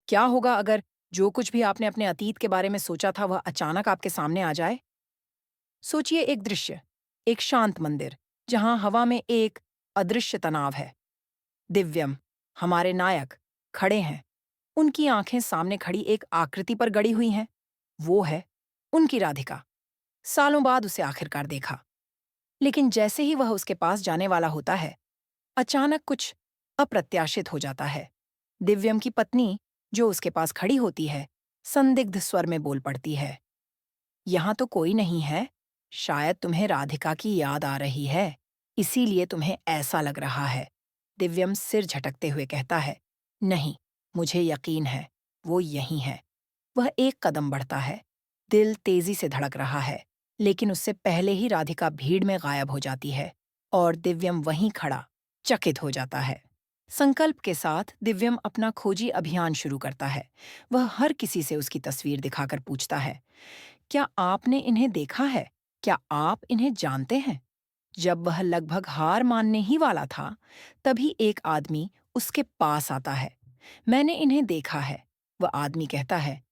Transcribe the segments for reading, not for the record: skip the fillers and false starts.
क्या होगा अगर जो कुछ भी आपने अपने अतीत के बारे में सोचा था वह अचानक आपके सामने आ जाए? सोचिए एक दृश्य, एक शांत मंदिर, जहां हवा में एक अदृश्य तनाव है। दिव्यम, हमारे नायक, खड़े हैं। उनकी आंखें सामने खड़ी एक आकृति पर गड़ी हुई हैं। वो है उनकी राधिका। सालों बाद उसे आखिरकार देखा। लेकिन जैसे ही वह उसके पास जाने वाला होता है, अचानक कुछ अप्रत्याशित हो जाता है। दिव्यम की पत्नी, जो उसके पास खड़ी होती है, संदिग्ध स्वर में बोल पड़ती है, यहाँ तो कोई नहीं है। शायद तुम्हें राधिका की याद आ रही है, इसीलिए तुम्हें ऐसा लग रहा है। दिव्यम सिर झटकते हुए कहता है, नहीं, मुझे यकीन है, वो यहीं है। वह एक कदम बढ़ता है। दिल तेजी से धड़क रहा है, लेकिन उससे पहले ही राधिका भीड़ में गायब हो जाती है और दिव्यम वहीं खड़ा, चकित हो जाता है। संकल्प के साथ दिव्यम अपना खोजी अभियान शुरू करता है। वह हर किसी से उसकी तस्वीर दिखाकर पूछता है, क्या आपने इन्हें देखा है? क्या आप इन्हें जानते हैं? जब वह लगभग हार मानने ही वाला था, तभी एक आदमी उसके पास आता है। मैंने इन्हें देखा है, वह आदमी कहता है।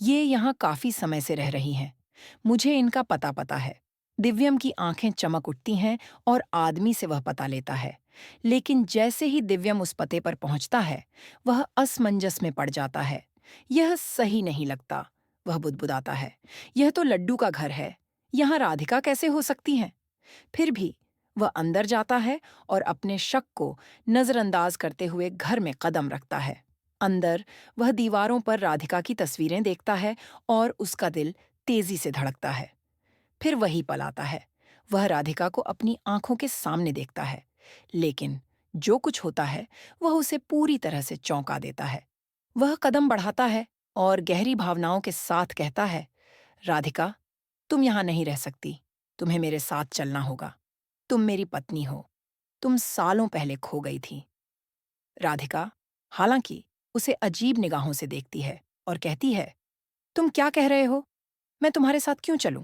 ये यहाँ काफी समय से रह रही हैं। मुझे इनका पता पता है। दिव्यम की आंखें चमक उठती हैं और आदमी से वह पता लेता है। लेकिन जैसे ही दिव्यम उस पते पर पहुंचता है, वह असमंजस में पड़ जाता है। यह सही नहीं लगता, वह बुदबुदाता है। यह तो लड्डू का घर है। यहाँ राधिका कैसे हो सकती हैं? फिर भी वह अंदर जाता है और अपने शक को नजरअंदाज करते हुए घर में कदम रखता है। अंदर वह दीवारों पर राधिका की तस्वीरें देखता है और उसका दिल तेजी से धड़कता है। फिर वही पल आता है। वह राधिका को अपनी आंखों के सामने देखता है, लेकिन जो कुछ होता है वह उसे पूरी तरह से चौंका देता है। वह कदम बढ़ाता है और गहरी भावनाओं के साथ कहता है, राधिका, तुम यहाँ नहीं रह सकती। तुम्हें मेरे साथ चलना होगा। तुम मेरी पत्नी हो। तुम सालों पहले खो गई थी। राधिका, हालांकि, उसे अजीब निगाहों से देखती है और कहती है, तुम क्या कह रहे हो? मैं तुम्हारे साथ क्यों चलूं?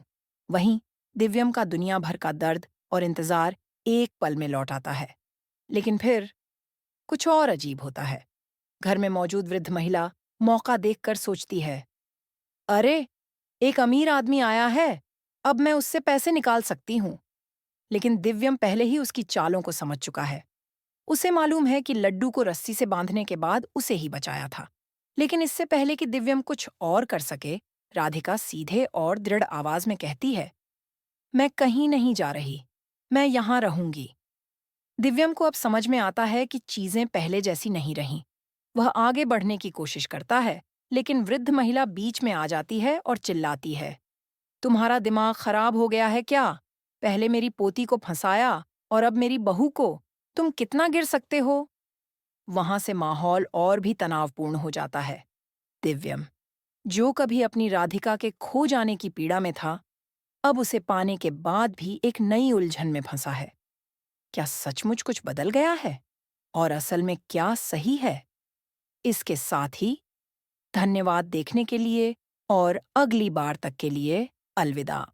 वहीं दिव्यम का दुनिया भर का दर्द और इंतजार एक पल में लौट आता है। लेकिन फिर कुछ और अजीब होता है। घर में मौजूद वृद्ध महिला मौका देखकर सोचती है, अरे, एक अमीर आदमी आया है। अब मैं उससे पैसे निकाल सकती हूँ। लेकिन दिव्यम पहले ही उसकी चालों को समझ चुका है। उसे मालूम है कि लड्डू को रस्सी से बांधने के बाद उसे ही बचाया था। लेकिन इससे पहले कि दिव्यम कुछ और कर सके, राधिका सीधे और दृढ़ आवाज में कहती है, मैं कहीं नहीं जा रही। मैं यहाँ रहूंगी। दिव्यम को अब समझ में आता है कि चीजें पहले जैसी नहीं रहीं। वह आगे बढ़ने की कोशिश करता है, लेकिन वृद्ध महिला बीच में आ जाती है और चिल्लाती है, तुम्हारा दिमाग खराब हो गया है क्या? पहले मेरी पोती को फंसाया और अब मेरी बहू को। तुम कितना गिर सकते हो? वहां से माहौल और भी तनावपूर्ण हो जाता है। दिव्यम, जो कभी अपनी राधिका के खो जाने की पीड़ा में था, अब उसे पाने के बाद भी एक नई उलझन में फंसा है। क्या सचमुच कुछ बदल गया है? और असल में क्या सही है? इसके साथ ही धन्यवाद देखने के लिए और अगली बार तक के लिए अलविदा।